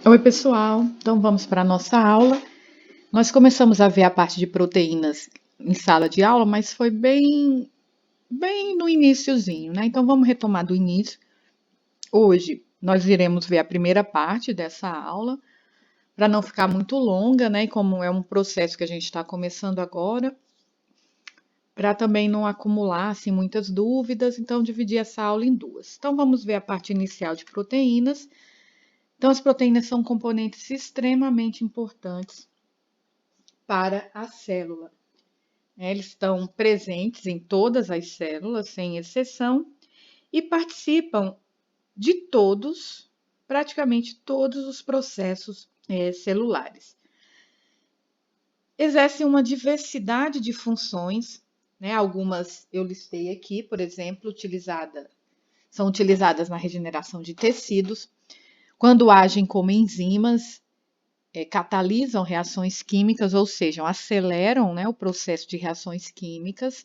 Oi, pessoal. Então vamos para a nossa aula. Nós começamos a ver a parte de proteínas em sala de aula, mas foi bem no iniciozinho, né? Então vamos retomar do início. Hoje nós iremos ver a primeira parte dessa aula, para não ficar muito longa, né? E como é um processo que a gente está começando agora, para também não acumular assim, muitas dúvidas, então dividir essa aula em duas. Então vamos ver a parte inicial de proteínas. Então as proteínas são componentes extremamente importantes para a célula. Eles estão presentes em todas as células, sem exceção, e participam de todos, praticamente todos os processos celulares. Exercem uma diversidade de funções, né? Algumas eu listei aqui, por exemplo, são utilizadas na regeneração de tecidos, quando agem como enzimas, catalisam reações químicas, ou seja, aceleram, né, o processo de reações químicas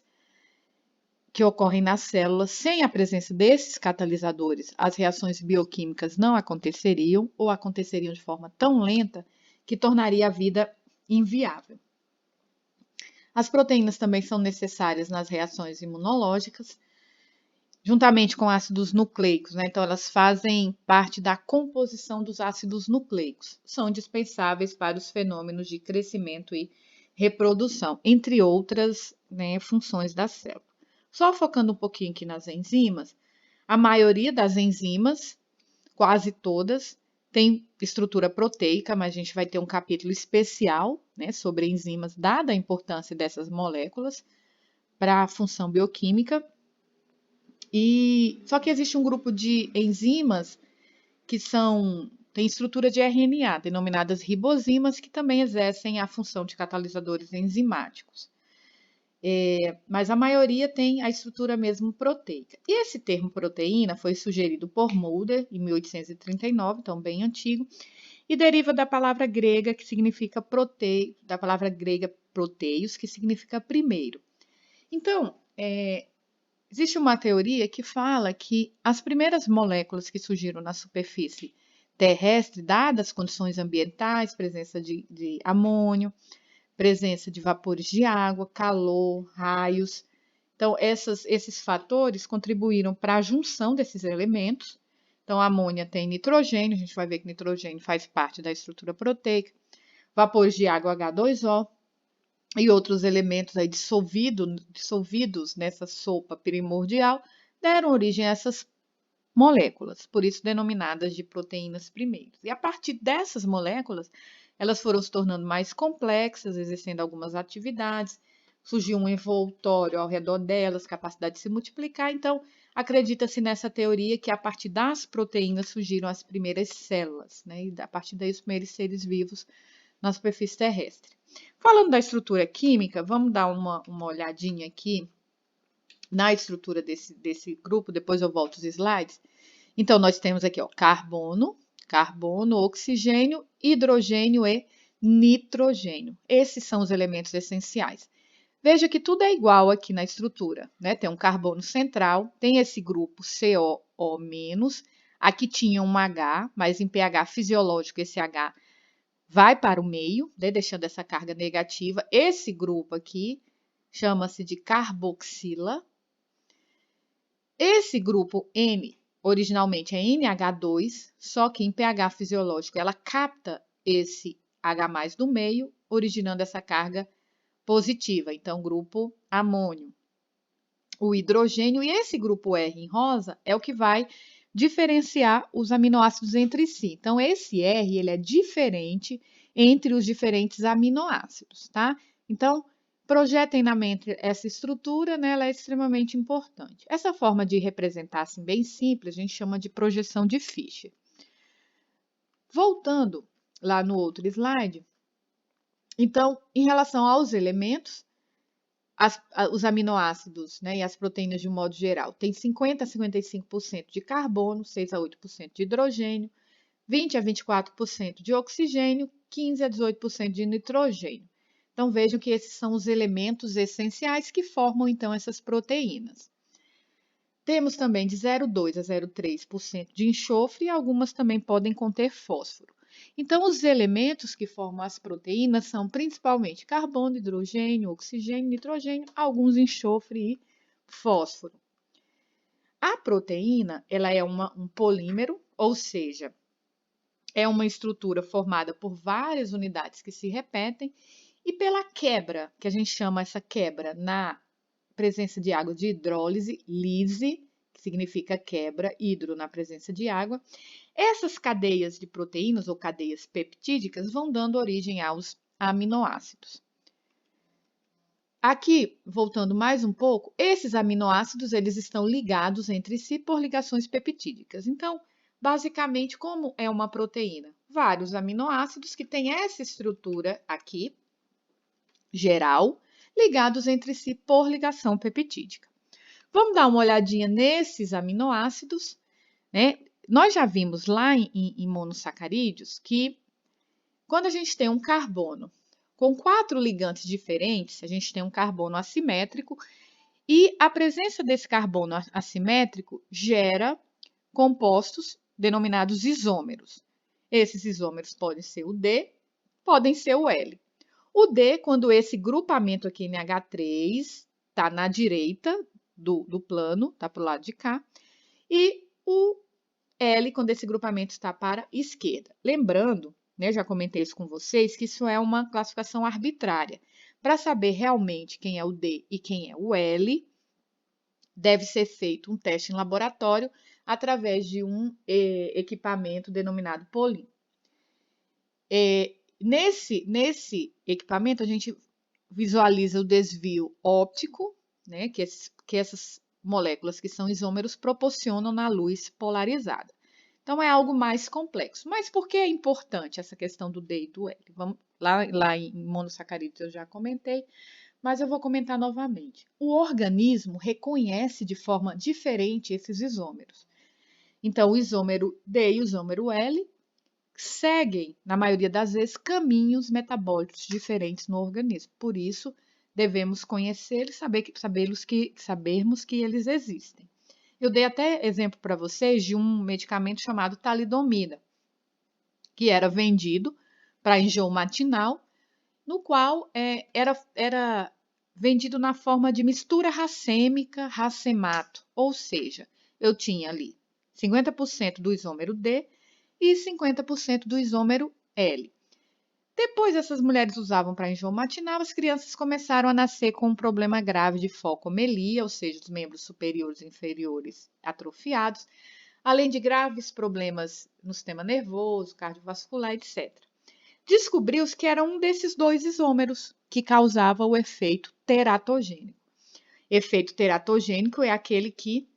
que ocorrem nas células. Sem a presença desses catalisadores, as reações bioquímicas não aconteceriam ou aconteceriam de forma tão lenta que tornaria a vida inviável. As proteínas também são necessárias nas reações imunológicas, juntamente com ácidos nucleicos, né? Então, elas fazem parte da composição dos ácidos nucleicos. São indispensáveis para os fenômenos de crescimento e reprodução, entre outras, né, funções da célula. Só focando um pouquinho aqui nas enzimas, a maioria das enzimas, quase todas, tem estrutura proteica, mas a gente vai ter um capítulo especial, né, sobre enzimas, dada a importância dessas moléculas para a função bioquímica. E só que existe um grupo de enzimas que têm estrutura de RNA, denominadas ribozimas, que também exercem a função de catalisadores enzimáticos. Mas a maioria tem a estrutura mesmo proteica. E esse termo proteína foi sugerido por Mulder em 1839, então bem antigo, e deriva da palavra grega que significa da palavra grega proteios, que significa primeiro. Então, existe uma teoria que fala que as primeiras moléculas que surgiram na superfície terrestre, dadas as condições ambientais, presença de amônio, presença de vapores de água, calor, raios. Então, esses fatores contribuíram para a junção desses elementos. Então, a amônia tem nitrogênio, a gente vai ver que nitrogênio faz parte da estrutura proteica, vapores de água H2O e outros elementos aí dissolvidos nessa sopa primordial deram origem a essas moléculas, por isso denominadas de proteínas primeiras. E a partir dessas moléculas, elas foram se tornando mais complexas, exercendo algumas atividades, surgiu um envoltório ao redor delas, capacidade de se multiplicar. Então, acredita-se nessa teoria que a partir das proteínas surgiram as primeiras células, né? E a partir daí os primeiros seres vivos na superfície terrestre. Falando da estrutura química, vamos dar uma olhadinha aqui na estrutura desse grupo, depois eu volto os slides. Então, nós temos aqui, ó, carbono, oxigênio, hidrogênio e nitrogênio. Esses são os elementos essenciais. Veja que tudo é igual aqui na estrutura, né? Tem um carbono central, tem esse grupo COO-, aqui tinha um H, mas em pH fisiológico esse H vai para o meio, né, deixando essa carga negativa. Esse grupo aqui chama-se de carboxila. Esse grupo N, originalmente é NH2, só que em pH fisiológico ela capta esse H+ do meio, originando essa carga positiva. Então, grupo amônio. O hidrogênio e esse grupo R em rosa é o que vai diferenciar os aminoácidos entre si. Então, esse R ele é diferente entre os diferentes aminoácidos, tá? Então, projetem na mente essa estrutura, né? Ela é extremamente importante. Essa forma de representar assim, bem simples, a gente chama de projeção de Fischer. Voltando lá no outro slide, então, em relação aos elementos, os aminoácidos, né, e as proteínas de um modo geral, tem 50 a 55% de carbono, 6 a 8% de hidrogênio, 20 a 24% de oxigênio, 15 a 18% de nitrogênio. Então, vejam que esses são os elementos essenciais que formam, então, essas proteínas. Temos também de 0,2 a 0,3% de enxofre e algumas também podem conter fósforo. Então, os elementos que formam as proteínas são principalmente carbono, hidrogênio, oxigênio, nitrogênio, alguns enxofre e fósforo. A proteína, ela é um polímero, ou seja, é uma estrutura formada por várias unidades que se repetem e pela quebra, que a gente chama essa quebra na presença de água de hidrólise, lise, que significa quebra, hidro na presença de água. Essas cadeias de proteínas ou cadeias peptídicas vão dando origem aos aminoácidos. Aqui, voltando mais um pouco, esses aminoácidos eles estão ligados entre si por ligações peptídicas. Então, basicamente, como é uma proteína? Vários aminoácidos que têm essa estrutura aqui, geral, ligados entre si por ligação peptídica. Vamos dar uma olhadinha nesses aminoácidos, né? Nós já vimos lá em monossacarídeos que quando a gente tem um carbono com 4 ligantes diferentes, a gente tem um carbono assimétrico e a presença desse carbono assimétrico gera compostos denominados isômeros. Esses isômeros podem ser o D, podem ser o L. O D, quando esse grupamento aqui NH3 está na direita do plano, está para o lado de cá, e o L, quando esse grupamento está para a esquerda. Lembrando, né, já comentei isso com vocês, que isso é uma classificação arbitrária. Para saber realmente quem é o D e quem é o L, deve ser feito um teste em laboratório através de um equipamento denominado POLIM. Nesse equipamento, a gente visualiza o desvio óptico, né, que essas moléculas que são isômeros proporcionam na luz polarizada. Então, é algo mais complexo. Mas por que é importante essa questão do D e do L? Vamos, lá em monossacarídeos eu já comentei, mas eu vou comentar novamente. O organismo reconhece de forma diferente esses isômeros. Então, o isômero D e o isômero L seguem, na maioria das vezes, caminhos metabólicos diferentes no organismo. Por isso, devemos conhecê-los e sabermos que eles existem. Eu dei até exemplo para vocês de um medicamento chamado talidomida, que era vendido para enjoo matinal, no qual era vendido na forma de mistura racêmica, racemato, ou seja, eu tinha ali 50% do isômero D e 50% do isômero L. Depois essas mulheres usavam para enjoo matinal, as crianças começaram a nascer com um problema grave de focomelia, ou seja, os membros superiores e inferiores atrofiados, além de graves problemas no sistema nervoso, cardiovascular, etc. Descobriu-se que era um desses dois isômeros que causava o efeito teratogênico. Efeito teratogênico é aquele que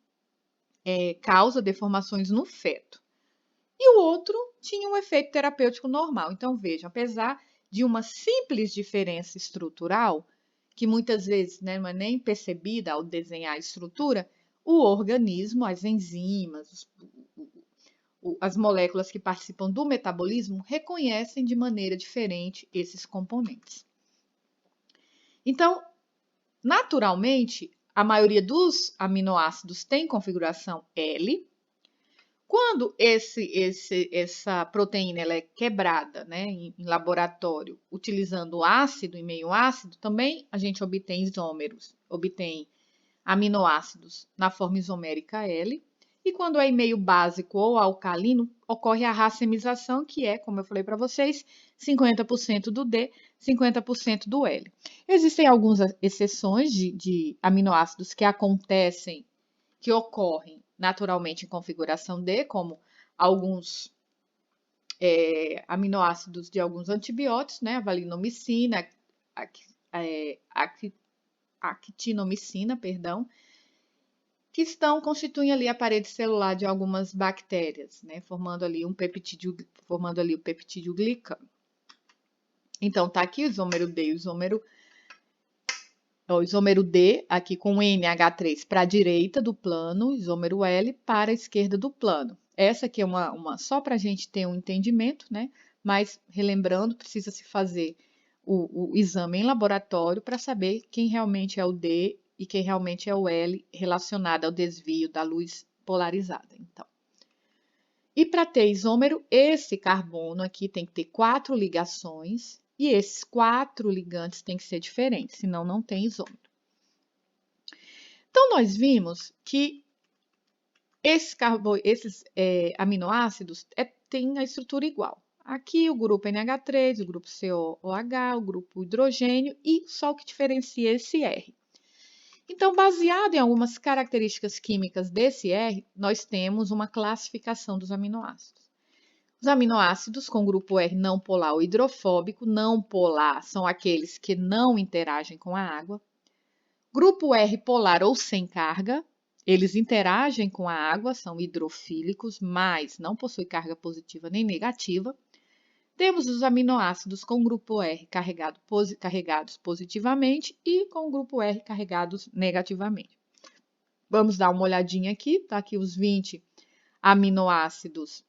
causa deformações no feto. E o outro tinha um efeito terapêutico normal. Então, vejam, apesar de uma simples diferença estrutural, que muitas vezes, né, não é nem percebida ao desenhar a estrutura, o organismo, as enzimas, as moléculas que participam do metabolismo reconhecem de maneira diferente esses componentes. Então, naturalmente, a maioria dos aminoácidos tem configuração L. Quando essa proteína ela é quebrada, né, em laboratório, utilizando ácido e meio ácido, também a gente obtém isômeros, obtém aminoácidos na forma isomérica L. E quando é em meio básico ou alcalino, ocorre a racemização, que é, como eu falei para vocês, 50% do D, 50% do L. Existem algumas exceções de aminoácidos que acontecem, que ocorrem naturalmente em configuração D, como alguns aminoácidos de alguns antibióticos, né? A valinomicina, actinomicina, perdão, que constituem ali a parede celular de algumas bactérias, né? Formando ali o peptídeo glicano. Então, tá aqui o isômero D e o isômero D, aqui com NH3 para a direita do plano, isômero L para a esquerda do plano. Essa aqui é só para a gente ter um entendimento, né? Mas, relembrando, precisa se fazer o exame em laboratório para saber quem realmente é o D e quem realmente é o L relacionado ao desvio da luz polarizada. Então. E para ter isômero, esse carbono aqui tem que ter 4 ligações e esses 4 ligantes têm que ser diferentes, senão não tem isômero. Então, nós vimos que esses aminoácidos têm a estrutura igual. Aqui o grupo NH3, o grupo COOH, o grupo hidrogênio e só o que diferencia esse R. Então, baseado em algumas características químicas desse R, nós temos uma classificação dos aminoácidos. Os aminoácidos com grupo R não polar ou hidrofóbico, não polar são aqueles que não interagem com a água. Grupo R polar ou sem carga, eles interagem com a água, são hidrofílicos, mas não possuem carga positiva nem negativa. Temos os aminoácidos com grupo R carregados positivamente e com grupo R carregados negativamente. Vamos dar uma olhadinha aqui, tá aqui os 20 aminoácidos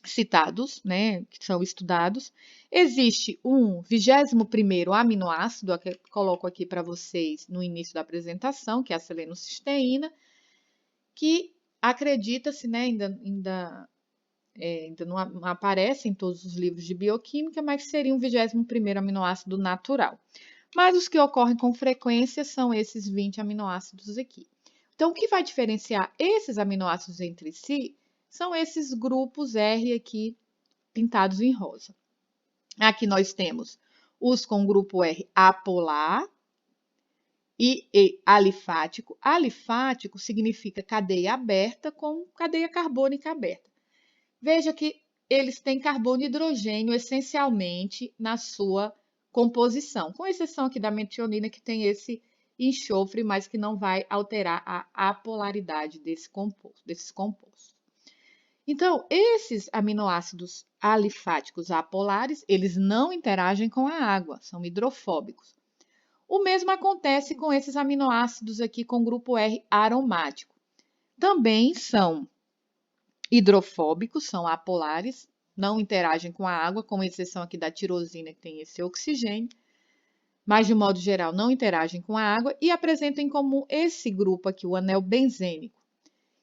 citados, né, que são estudados. Existe um 21º aminoácido, que eu coloco aqui para vocês no início da apresentação, que é a selenocisteína, que acredita-se, né, ainda não aparece em todos os livros de bioquímica, mas seria um 21º aminoácido natural. Mas os que ocorrem com frequência são esses 20 aminoácidos aqui. Então, o que vai diferenciar esses aminoácidos entre si são esses grupos R aqui pintados em rosa. Aqui nós temos os com grupo R apolar e alifático. Alifático significa cadeia aberta com cadeia carbônica aberta. Veja que eles têm carbono e hidrogênio essencialmente na sua composição, com exceção aqui da metionina, que tem esse enxofre, mas que não vai alterar a apolaridade desses compostos. Então, esses aminoácidos alifáticos apolares, eles não interagem com a água, são hidrofóbicos. O mesmo acontece com esses aminoácidos aqui com grupo R aromático. Também são hidrofóbicos, são apolares, não interagem com a água, com exceção aqui da tirosina, que tem esse oxigênio, mas de modo geral não interagem com a água e apresentam em comum esse grupo aqui, o anel benzênico,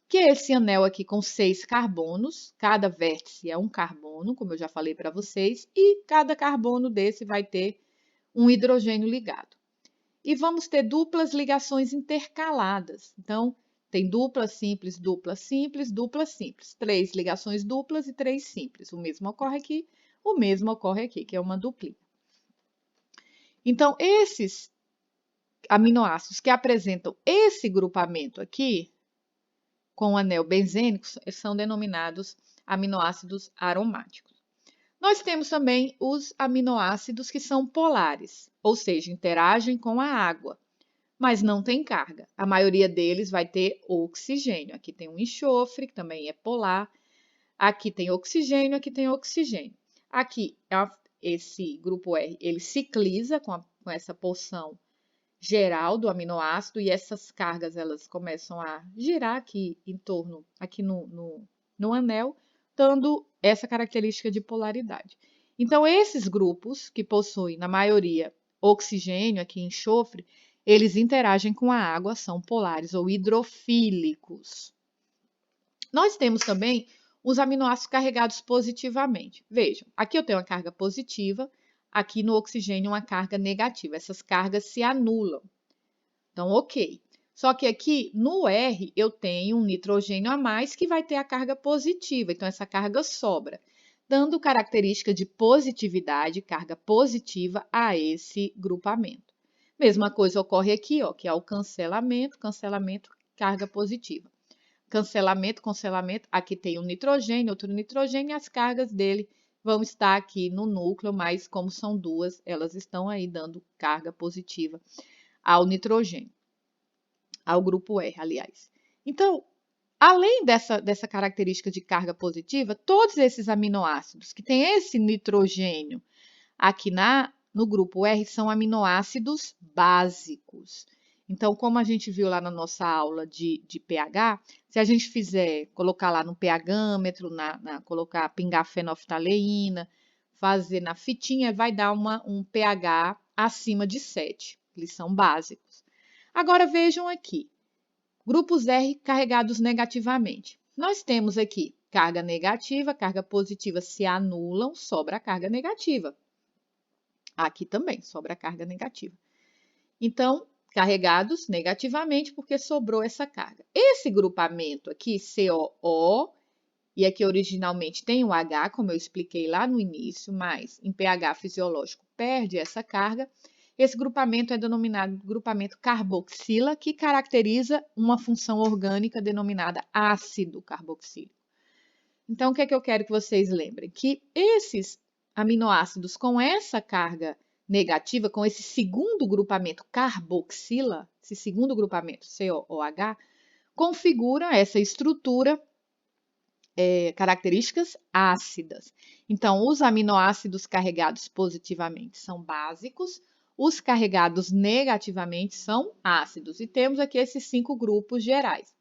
que é esse anel aqui com 6 carbonos, cada vértice é um carbono, como eu já falei para vocês, e cada carbono desse vai ter um hidrogênio ligado. E vamos ter duplas ligações intercaladas. Então, tem dupla simples, dupla simples, dupla simples. 3 ligações duplas e 3 simples. O mesmo ocorre aqui, o mesmo ocorre aqui, que é uma duplinha. Então, esses aminoácidos que apresentam esse grupamento aqui, com o anel benzênico, são denominados aminoácidos aromáticos. Nós temos também os aminoácidos que são polares, ou seja, interagem com a água, mas não tem carga. A maioria deles vai ter oxigênio. Aqui tem um enxofre, que também é polar. Aqui tem oxigênio, aqui tem oxigênio. Aqui, esse grupo R, ele cicliza com essa porção geral do aminoácido e essas cargas elas começam a girar aqui em torno, aqui no anel, dando essa característica de polaridade. Então, esses grupos que possuem, na maioria, oxigênio, aqui enxofre, eles interagem com a água, são polares ou hidrofílicos. Nós temos também os aminoácidos carregados positivamente. Vejam, aqui eu tenho uma carga positiva, aqui no oxigênio uma carga negativa. Essas cargas se anulam. Então, ok. Só que aqui no R eu tenho um nitrogênio a mais que vai ter a carga positiva. Então, essa carga sobra, dando característica de positividade, carga positiva a esse grupamento. Mesma coisa ocorre aqui, ó, que é o cancelamento, carga positiva. Cancelamento, aqui tem um nitrogênio, outro nitrogênio, e as cargas dele vão estar aqui no núcleo, mas como são duas, elas estão aí dando carga positiva ao nitrogênio, ao grupo R, aliás. Então, além dessa característica de carga positiva, todos esses aminoácidos que têm esse nitrogênio aqui no grupo R são aminoácidos básicos. Então, como a gente viu lá na nossa aula de pH, se a gente colocar lá no pHmetro, colocar pingar fenolftaleína, fazer na fitinha, vai dar um pH acima de 7. Eles são básicos. Agora, vejam aqui. Grupos R carregados negativamente. Nós temos aqui carga negativa, carga positiva se anulam, sobra a carga negativa. Aqui também sobra a carga negativa. Então, carregados negativamente porque sobrou essa carga. Esse grupamento aqui, COO, e aqui originalmente tem o H, como eu expliquei lá no início, mas em pH fisiológico perde essa carga. Esse grupamento é denominado grupamento carboxila, que caracteriza uma função orgânica denominada ácido carboxílico. Então, o que é que eu quero que vocês lembrem? Que esses aminoácidos com essa carga negativa, com esse segundo grupamento carboxila, esse segundo grupamento COOH, configuram essa estrutura, características ácidas. Então, os aminoácidos carregados positivamente são básicos, os carregados negativamente são ácidos. E temos aqui esses 5 grupos gerais.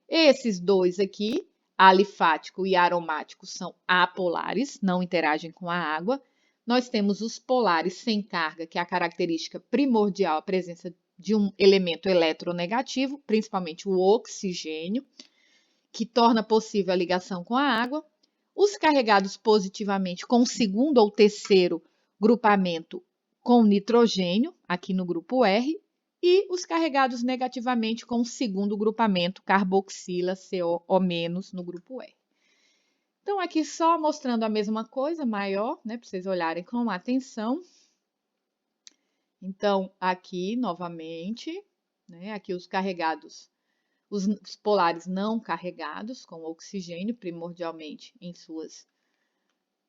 Esses dois aqui, alifático e aromático, são apolares, não interagem com a água. Nós temos os polares sem carga, que é a característica primordial, a presença de um elemento eletronegativo, principalmente o oxigênio, que torna possível a ligação com a água. Os carregados positivamente com o segundo ou terceiro grupamento com nitrogênio, aqui no grupo R, e os carregados negativamente com o segundo grupamento carboxila, CO- no grupo R. Então, aqui só mostrando a mesma coisa, maior, né, para vocês olharem com atenção. Então, aqui, novamente, né, aqui os carregados, os polares não carregados, com oxigênio, primordialmente em suas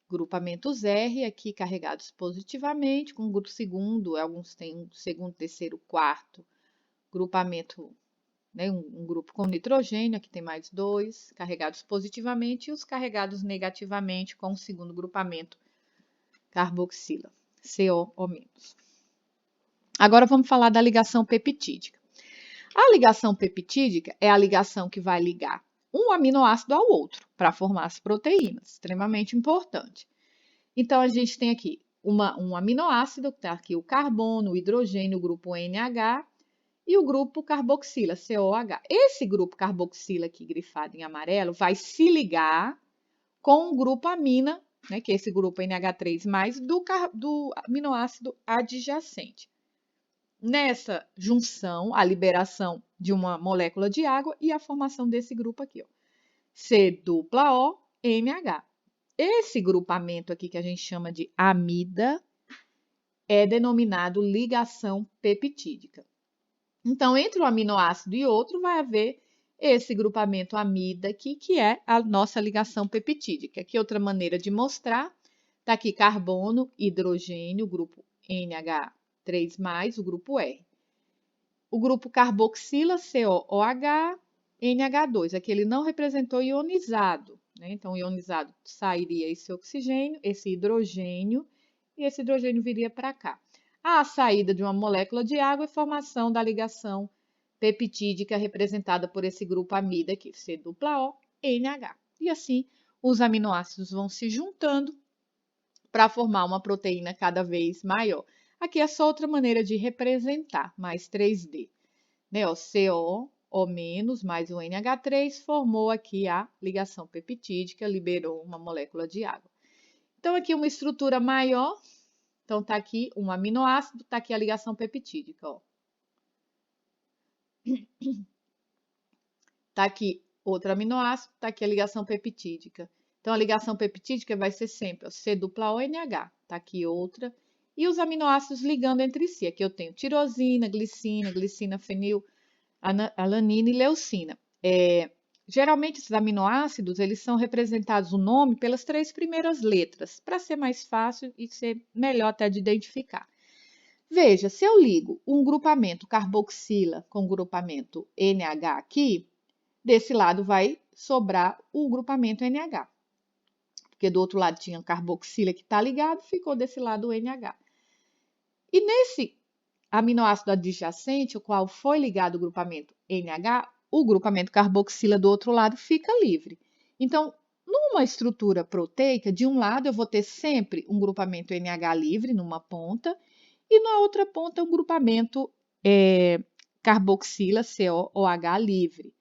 grupamentos R, aqui carregados positivamente, com o grupo segundo, alguns têm segundo, terceiro, quarto grupamento, né, um grupo com nitrogênio, aqui tem mais 2, carregados positivamente, e os carregados negativamente com o segundo grupamento carboxila, CO-. Agora vamos falar da ligação peptídica. A ligação peptídica é a ligação que vai ligar um aminoácido ao outro para formar as proteínas, extremamente importante. Então, a gente tem aqui um aminoácido, que está aqui o carbono, o hidrogênio, o grupo NH, e o grupo carboxila, COH. Esse grupo carboxila aqui, grifado em amarelo, vai se ligar com o grupo amina, né, que é esse grupo NH3+, do aminoácido adjacente. Nessa junção, a liberação de uma molécula de água e a formação desse grupo aqui, ó, C-O-NH. Esse grupamento aqui, que a gente chama de amida, é denominado ligação peptídica. Então, entre um aminoácido e outro, vai haver esse grupamento amida aqui, que é a nossa ligação peptídica. Aqui, outra maneira de mostrar, está aqui carbono, hidrogênio, grupo NH3+, o grupo R. O grupo carboxila, COOH, NH2. Aqui ele não representou ionizado, né? Então, ionizado sairia esse oxigênio, esse hidrogênio, e esse hidrogênio viria para cá. A saída de uma molécula de água e formação da ligação peptídica representada por esse grupo amida aqui, C-O-NH. E assim, os aminoácidos vão se juntando para formar uma proteína cada vez maior. Aqui é só outra maneira de representar, mais 3D. Né? O CO- mais o NH3 formou aqui a ligação peptídica, liberou uma molécula de água. Então, aqui uma estrutura maior. Então, tá aqui um aminoácido, tá aqui a ligação peptídica, ó. Tá aqui outro aminoácido, tá aqui a ligação peptídica. Então, a ligação peptídica vai ser sempre ó, C-O-NH. Tá aqui outra. E os aminoácidos ligando entre si. Aqui eu tenho tirosina, glicina, fenil, alanina e leucina. Geralmente, esses aminoácidos, eles são representados o nome pelas 3 primeiras letras, para ser mais fácil e ser melhor até de identificar. Veja, se eu ligo um grupamento carboxila com grupamento NH aqui, desse lado vai sobrar o grupamento NH. Porque do outro lado tinha carboxila que está ligado, ficou desse lado o NH. E nesse aminoácido adjacente, o qual foi ligado o grupamento NH, o grupamento carboxila do outro lado fica livre. Então, numa estrutura proteica, de um lado eu vou ter sempre um grupamento NH livre numa ponta e na outra ponta um grupamento carboxila COOH livre.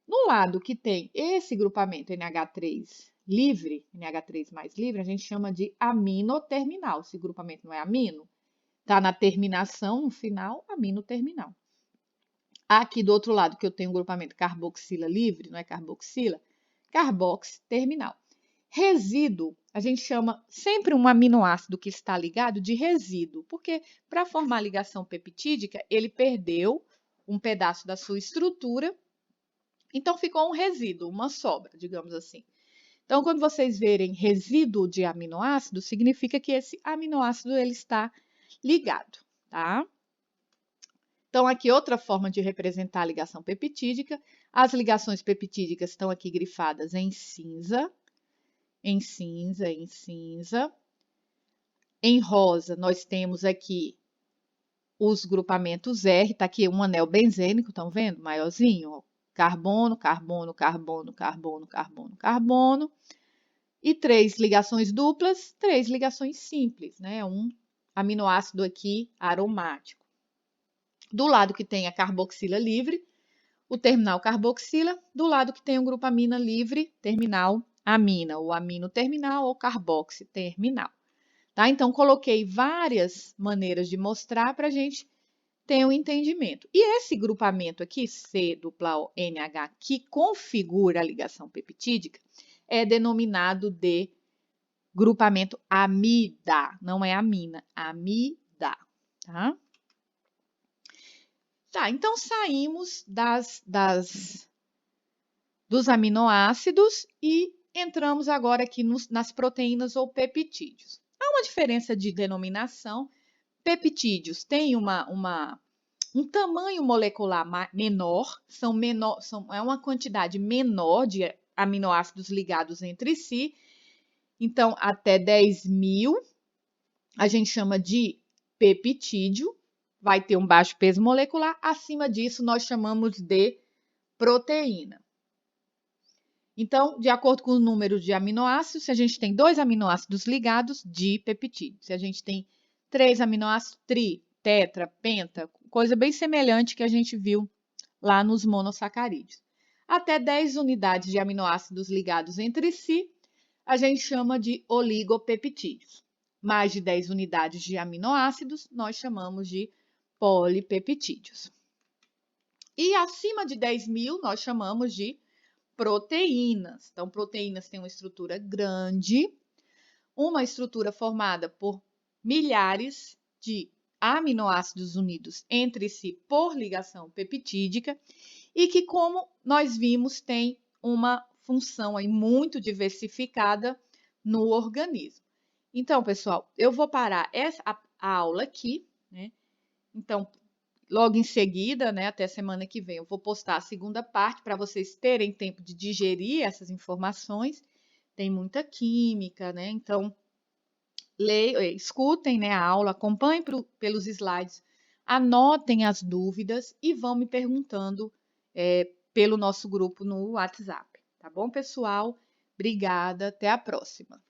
No lado que tem esse grupamento NH3 livre, NH3 mais livre, a gente chama de aminoterminal. Esse grupamento não é amino, está na terminação, no final, aminoterminal. Aqui do outro lado, que eu tenho um grupamento carboxila livre, não é carboxila, carbox terminal. Resíduo, a gente chama sempre um aminoácido que está ligado de resíduo, porque para formar a ligação peptídica, ele perdeu um pedaço da sua estrutura, então ficou um resíduo, uma sobra, digamos assim. Então, quando vocês verem resíduo de aminoácido, significa que esse aminoácido ele está ligado, tá? Então, aqui outra forma de representar a ligação peptídica. As ligações peptídicas estão aqui grifadas em cinza, em cinza, em cinza. Em rosa, nós temos aqui os grupamentos R, está aqui um anel benzênico, estão vendo? Maiorzinho, ó. Carbono, carbono, carbono, carbono, carbono, carbono. E 3 ligações duplas, 3 ligações simples, né? Um aminoácido aqui aromático. Do lado que tem a carboxila livre, o terminal carboxila. Do lado que tem o grupamina livre, terminal amina, ou amino terminal ou carboxi terminal. Tá? Então, coloquei várias maneiras de mostrar para a gente ter um entendimento. E esse grupamento aqui, C-NH, que configura a ligação peptídica, é denominado de grupamento amida, não é amina, amida, tá? Tá, então saímos dos aminoácidos e entramos agora aqui nas proteínas ou peptídeos. Há uma diferença de denominação. Peptídeos têm um tamanho molecular menor, é uma quantidade menor de aminoácidos ligados entre si. Então, até 10.000, a gente chama de peptídeo, vai ter um baixo peso molecular. Acima disso, nós chamamos de proteína. Então, de acordo com o número de aminoácidos, se a gente tem 2 aminoácidos ligados, dipeptídeo. Se a gente tem 3 aminoácidos, tri, tetra, penta, coisa bem semelhante que a gente viu lá nos monossacarídeos. Até 10 unidades de aminoácidos ligados entre si, a gente chama de oligopeptídeos. Mais de 10 unidades de aminoácidos, nós chamamos de polipeptídeos. E acima de 10.000, nós chamamos de proteínas. Então, proteínas têm uma estrutura grande, uma estrutura formada por milhares de aminoácidos unidos entre si por ligação peptídica e que, como nós vimos, tem uma função aí muito diversificada no organismo. Então, pessoal, eu vou parar a aula aqui, né? Então, logo em seguida, né, até semana que vem, eu vou postar a segunda parte para vocês terem tempo de digerir essas informações. Tem muita química, né? Então, escutem, né, a aula, acompanhem pelos slides, anotem as dúvidas e vão me perguntando pelo nosso grupo no WhatsApp. Tá bom, pessoal? Obrigada, até a próxima.